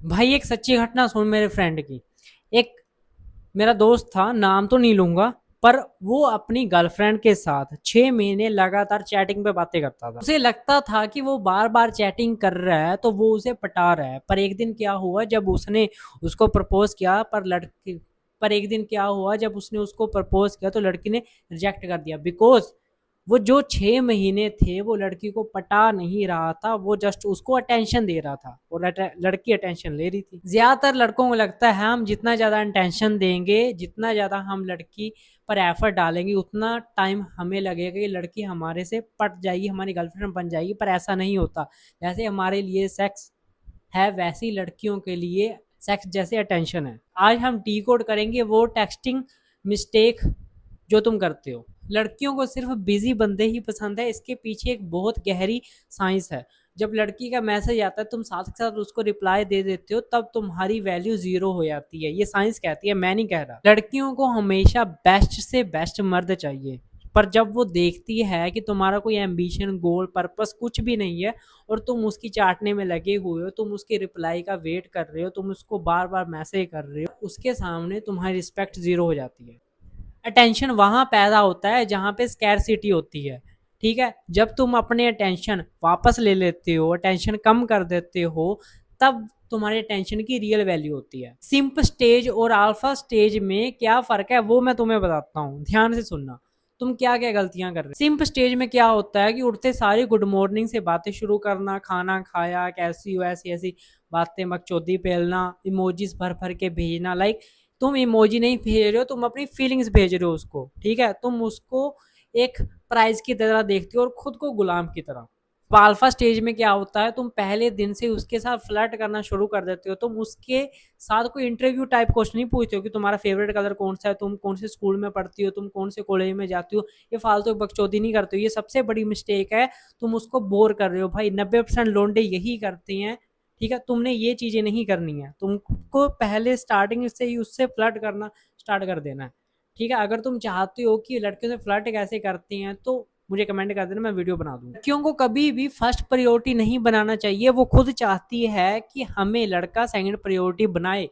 भाई एक सच्ची घटना सुन मेरे फ्रेंड की। एक मेरा दोस्त था, नाम तो नहीं लूंगा, पर वो अपनी गर्लफ्रेंड के साथ 6 महीने लगातार चैटिंग पे बातें करता था। उसे लगता था कि वो बार बार चैटिंग कर रहा है तो वो उसे पटा रहा है। पर एक दिन क्या हुआ जब उसने उसको प्रपोज किया, पर एक दिन क्या हुआ जब उसने उसको प्रपोज किया तो लड़की ने रिजेक्ट कर दिया। बिकॉज वो जो 6 महीने थे वो लड़की को पटा नहीं रहा था, वो जस्ट उसको अटेंशन दे रहा था और लड़की अटेंशन ले रही थी। ज्यादातर लड़कों को लगता है हम जितना ज्यादा अटेंशन देंगे, जितना ज्यादा हम लड़की पर एफर्ट डालेंगे, उतना टाइम हमें लगेगा कि लड़की हमारे से पट जाएगी, हमारी गर्लफ्रेंड बन जाएगी। पर ऐसा नहीं होता। जैसे हमारे लिए सेक्स है वैसी लड़कियों के लिए सेक्स जैसे अटेंशन है। आज हम डी कोड करेंगे वो टेक्सटिंग मिस्टेक जो तुम करते हो। लड़कियों को सिर्फ बिजी बंदे ही पसंद है, इसके पीछे एक बहुत गहरी साइंस है। जब लड़की का मैसेज आता है तुम साथ के साथ उसको रिप्लाई दे देते हो, तब तुम्हारी वैल्यू जीरो हो जाती है। ये साइंस कहती है, मैं नहीं कह रहा। लड़कियों को हमेशा बेस्ट से बेस्ट मर्द चाहिए। पर जब वो देखती है कि तुम्हारा कोई एम्बिशन, गोल, पर्पस कुछ भी नहीं है और तुम उसकी चाटने में लगे हुए हो, तुम उसके रिप्लाई का वेट कर रहे हो, तुम उसको बार बार मैसेज कर रहे हो, उसके सामने तुम्हारी रिस्पेक्ट जीरो हो जाती है। अटेंशन वहां पैदा होता है जहां पे स्कैरसिटी होती है। ठीक है, जब तुम अपने अटेंशन वापस ले लेते हो, अटेंशन कम कर देते हो, तब तुम्हारे अटेंशन की रियल वैल्यू होती है। सिंप स्टेज और अल्फा स्टेज में क्या फर्क है वो मैं तुम्हें बताता हूँ, ध्यान से सुनना। तुम क्या क्या गलतियां कर रहे हो। सिंप स्टेज में क्या होता है कि उठते सारे गुड मॉर्निंग से बातें शुरू करना, खाना खाया, कैसी हो, ऐसी ऐसी बातें, मकचौदी पेलना, इमोजीज भर भर के भेजना। लाइक तुम इमोजी नहीं भेज रहे हो, तुम अपनी फीलिंग्स भेज रहे हो उसको। ठीक है, तुम उसको एक प्राइज की तरह देखते हो और खुद को गुलाम की तरह। अल्फा स्टेज में क्या होता है, तुम पहले दिन से उसके साथ फ्लर्ट करना शुरू कर देते हो। तुम उसके साथ कोई इंटरव्यू टाइप क्वेश्चन नहीं पूछते हो कि तुम्हारा फेवरेट कलर कौन सा है, तुम कौन से स्कूल में पढ़ती हो, तुम कौन से कॉलेज में जाती हो। ये फालतू बकचोदी नहीं करते हो, ये सबसे बड़ी मिस्टेक है। तुम उसको बोर कर रहे हो। भाई 90% लोंडे यही करते हैं। ठीक है, तुमने ये चीजें नहीं करनी है। तुमको पहले स्टार्टिंग से ही उससे फ्लर्ट करना स्टार्ट कर देना है। ठीक है, अगर तुम चाहते हो कि लड़कियों से फ्लर्ट कैसे करती हैं तो मुझे कमेंट कर देना, मैं वीडियो बना दूंगा। लड़कियों को कभी भी फर्स्ट प्रायोरिटी नहीं बनाना चाहिए। वो खुद चाहती है कि हमें लड़का सेकंड प्रायोरिटी बनाए,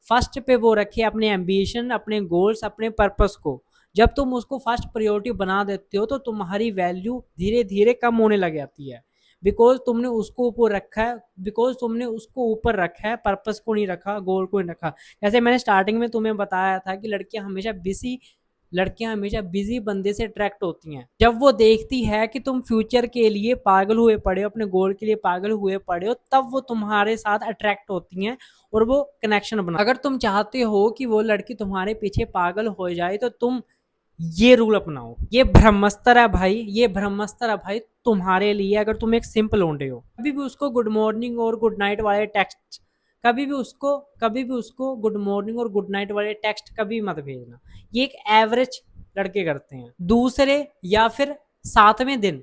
फर्स्ट पे वो रखे अपने एम्बिशन, अपने गोल्स, अपने पर्पस को। जब तुम उसको फर्स्ट प्रायोरिटी बना देते हो तो तुम्हारी वैल्यू धीरे धीरे कम होने लग जाती है। बिकॉज तुमने उसको ऊपर रखा है, बिकॉज तुमने उसको ऊपर रखा है, पर्पस को नहीं रखा, गोल को नहीं रखा। जैसे मैंने स्टार्टिंग में तुम्हें बताया था कि लड़कियां हमेशा बिजी बंदे से अट्रैक्ट होती हैं। जब वो देखती है कि तुम फ्यूचर के लिए पागल हुए पड़े हो, अपने गोल के लिए पागल हुए पड़े हो, तब वो तुम्हारे साथ अट्रैक्ट होती हैं और वो कनेक्शन बना। अगर तुम चाहते हो कि वो लड़की तुम्हारे पीछे पागल हो जाए तो तुम ये रूल अपनाओ। ये ब्रह्मास्त्र है भाई, ये ब्रह्मास्त्र है भाई तुम्हारे लिए। अगर तुम एक सिंपल ओंडे हो, कभी भी उसको गुड मॉर्निंग और गुड नाइट वाले टेक्स्ट कभी भी उसको गुड मॉर्निंग और गुड नाइट वाले टेक्स्ट कभी मत भेजना। ये एक एवरेज लड़के करते हैं। दूसरे या फिर 7वें दिन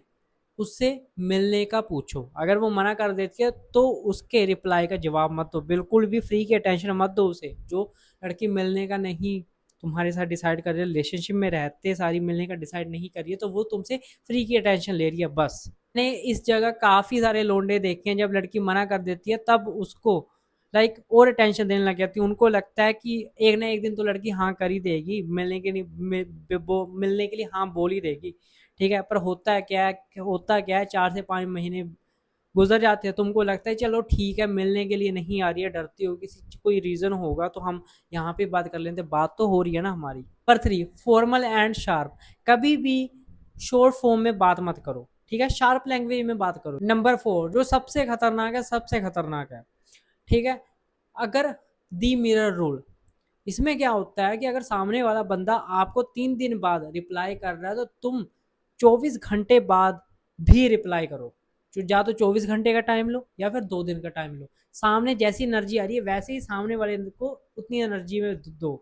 उससे मिलने का पूछो। अगर वो मना कर देती है तो उसके रिप्लाई का जवाब मत दो। बिल्कुल भी फ्री की अटेंशन मत दो उसे। जो लड़की मिलने का नहीं तुम्हारे साथ डिसाइड कर रही है, रिलेशनशिप में रहते सारी मिलने का डिसाइड नहीं कर रही है, तो वो तुमसे फ्री की अटेंशन ले रही है बस। मैंने इस जगह काफी सारे लोंडे देखे हैं, जब लड़की मना कर देती है तब उसको और अटेंशन देने लग जाती है। उनको लगता है कि एक ना एक दिन तो लड़की हाँ कर ही देगी, मिलने के लिए मिलने के लिए हाँ बोल ही देगी। ठीक है, पर होता क्या है 4 से 5 महीने गुजर जाते हैं। तुमको लगता है चलो ठीक है, मिलने के लिए नहीं आ रही है, डरती हो, किसी कोई रीजन होगा तो हम यहाँ पे बात कर लेते, बात तो हो रही है ना हमारी। Number 3, formal and sharp. कभी भी शॉर्ट फॉर्म में बात मत करो। ठीक है, शार्प लैंग्वेज में बात करो। नंबर 4 जो सबसे खतरनाक है, सबसे खतरनाक है। ठीक है, अगर दी मिरर रूल, इसमें क्या होता है कि अगर सामने वाला बंदा आपको 3 दिन बाद रिप्लाई कर रहा है तो तुम 24 घंटे बाद भी रिप्लाई करो। या तो 24 घंटे का टाइम लो या फिर 2 दिन का टाइम लो। सामने जैसी एनर्जी आ रही है वैसे ही सामने वाले को उतनी एनर्जी में दो।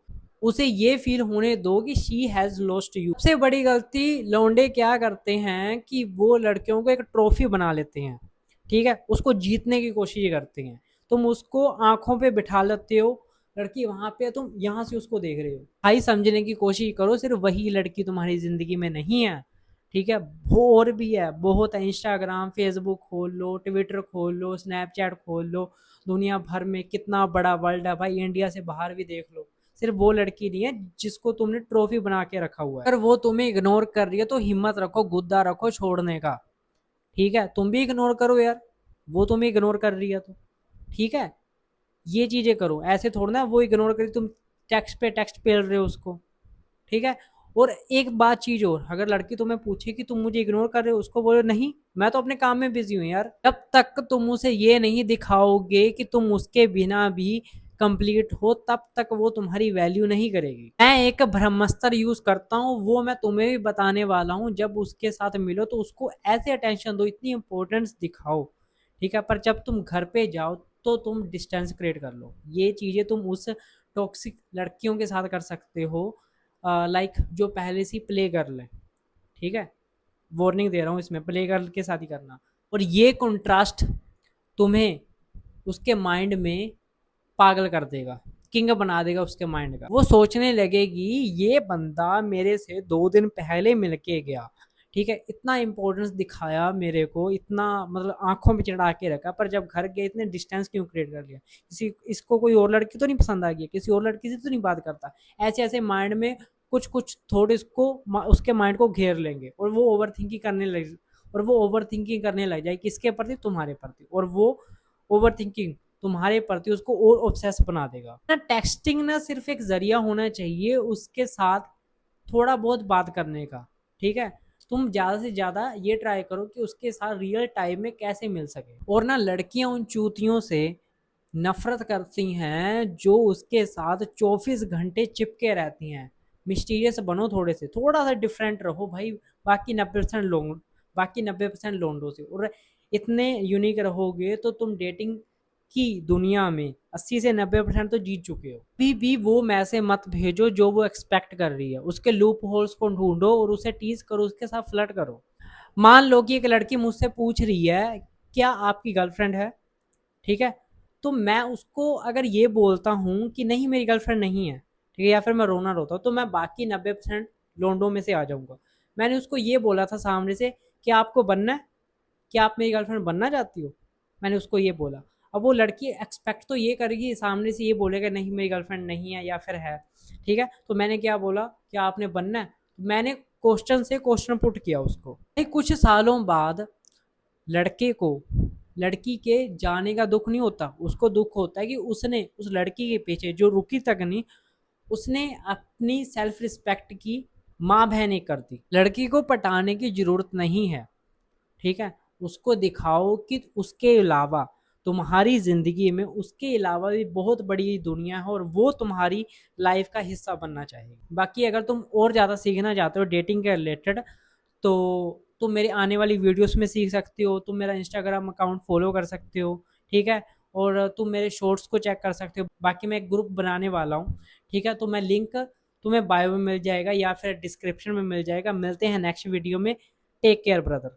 उसे ये फील होने दो कि शी हैज लॉस्ट यू। सबसे बड़ी गलती लौंडे क्या करते हैं कि वो लड़कियों को एक ट्रॉफी बना लेते हैं। ठीक है, उसको जीतने की कोशिश करते हैं। तुम उसको आंखों पे बिठा लेते हो, लड़की वहां पे है, तुम यहाँ से उसको देख रहे हो। भाई समझने की कोशिश करो, सिर्फ वही लड़की तुम्हारी जिंदगी में नहीं है। ठीक है, और भी है, बहुत है। इंस्टाग्राम, फेसबुक खोल लो, ट्विटर खोल लो, स्नैपचैट खोल लो, दुनिया भर में कितना बड़ा वर्ल्ड है भाई, इंडिया से बाहर भी देख लो। सिर्फ वो लड़की नहीं है जिसको तुमने ट्रॉफी बना के रखा हुआ है, अगर वो तुम्हें इग्नोर कर रही है तो हिम्मत रखो, गुद्दा रखो छोड़ने का। ठीक है, तुम भी इग्नोर करो यार, वो तुम्हें इग्नोर कर रही है तो। ठीक है, ये चीजें करो, ऐसे थोड़ा ना वो इग्नोर करी तुम टेक्स्ट पे टेक्स्ट पेल रहे हो उसको। ठीक है, और एक बात चीज और, अगर लड़की तुम्हें पूछे कि तुम मुझे इग्नोर कर रहे हो, उसको बोलो नहीं मैं तो अपने काम में बिजी हूँ यार। जब तक तुम उसे ये नहीं दिखाओगे कि तुम उसके बिना भी कंप्लीट हो, तब तक वो तुम्हारी वैल्यू नहीं करेगी। मैं एक ब्रह्मास्त्र यूज करता हूँ, वो मैं तुम्हें भी बताने वाला हूँ। जब उसके साथ मिलो तो उसको ऐसे अटेंशन दो, इतनी इंपॉर्टेंस दिखाओ। ठीक है, पर जब तुम घर पे जाओ तो तुम डिस्टेंस क्रिएट कर लो। ये चीजें तुम उस टॉक्सिक लड़कियों के साथ कर सकते हो, लाइक जो पहले से प्ले गर्ल है। ठीक है, वार्निंग दे रहा हूँ, इसमें प्ले गर्ल के साथ ही करना। और ये कंट्रास्ट तुम्हें उसके माइंड में पागल कर देगा, किंग बना देगा उसके माइंड का। वो सोचने लगेगी ये बंदा मेरे से 2 दिन पहले मिल के गया, ठीक है, इतना इंपॉर्टेंस दिखाया मेरे को, इतना मतलब आंखों में चढ़ा के रखा, पर जब घर गए इतने डिस्टेंस क्यों क्रिएट कर लिया। किसी इसको कोई और लड़की तो नहीं पसंद आ गई, किसी और लड़की से तो नहीं बात करता। ऐसे ऐसे माइंड में कुछ कुछ थॉट इसको उसके माइंड को घेर लेंगे, और वो ओवर थिंकिंग करने लगे, और वो ओवर थिंकिंग करने लग जाए किसके प्रति, तुम्हारे प्रति। और वो ओवर थिंकिंग तुम्हारे प्रति उसको और ऑब्सेस बना देगा ना। टेक्सटिंग ना सिर्फ एक जरिया होना चाहिए उसके साथ थोड़ा बहुत बात करने का। ठीक है, तुम ज्यादा से ज्यादा ये ट्राई करो कि उसके साथ रियल टाइम में कैसे मिल सके। और ना लड़कियां उन चूतियों से नफरत करती हैं जो उसके साथ 24 घंटे चिपके रहती हैं। मिस्टीरियस बनो, थोड़े से थोड़ा सा डिफरेंट रहो भाई, बाकी 90% लोग, बाकी 90% लोंडो से। और इतने यूनिक रहोगे तो तुम डेटिंग की दुनिया में 80 से 90% तो जीत चुके हो। अभी भी वो मैसेज मत भेजो जो वो एक्सपेक्ट कर रही है, उसके लूप होल्स को ढूंढो और उसे टीज करो, उसके साथ फ्लर्ट करो। मान लो कि एक लड़की मुझसे पूछ रही है क्या आपकी गर्लफ्रेंड है, ठीक है, तो मैं उसको अगर ये बोलता हूँ कि नहीं मेरी गर्लफ्रेंड नहीं है, ठीक है, या फिर मैं रोना रोता हूँ, तो मैं बाकी 90% लोंडो में से आ जाऊंगा। मैंने उसको ये बोला था सामने से कि आपको बनना है, क्या आप मेरी गर्लफ्रेंड बनना चाहती हो, मैंने उसको ये बोला। अब वो लड़की एक्सपेक्ट तो ये करेगी, सामने से ये बोलेगा नहीं मेरी गर्लफ्रेंड नहीं है या फिर है। ठीक है, तो मैंने क्या बोला, क्या आपने बनना है, मैंने क्वेश्चन से क्वेश्चन पुट किया उसको। कुछ सालों बाद लड़के को लड़की के जाने का दुख नहीं होता, उसको दुख होता है कि उसने उस लड़की के पीछे जो रुकी तक नहीं, उसने अपनी सेल्फ रिस्पेक्ट की माँ बहन कर दी। लड़की को पटाने की जरूरत नहीं है। ठीक है, उसको दिखाओ कि उसके अलावा तुम्हारी जिंदगी में उसके अलावा भी बहुत बड़ी दुनिया है और वो तुम्हारी लाइफ का हिस्सा बनना चाहिए। बाकी अगर तुम और ज़्यादा सीखना चाहते हो डेटिंग के रिलेटेड, तो तुम मेरी आने वाली वीडियोस में सीख सकते हो, तुम मेरा इंस्टाग्राम अकाउंट फॉलो कर सकते हो। ठीक है, और तुम मेरे शॉर्ट्स को चेक कर सकते हो। बाकी मैं एक ग्रुप बनाने वाला हूँ, ठीक है, तो मैं लिंक तुम्हें बायो में मिल जाएगा या फिर डिस्क्रिप्शन में मिल जाएगा। मिलते हैं नेक्स्ट वीडियो में। Take care brother.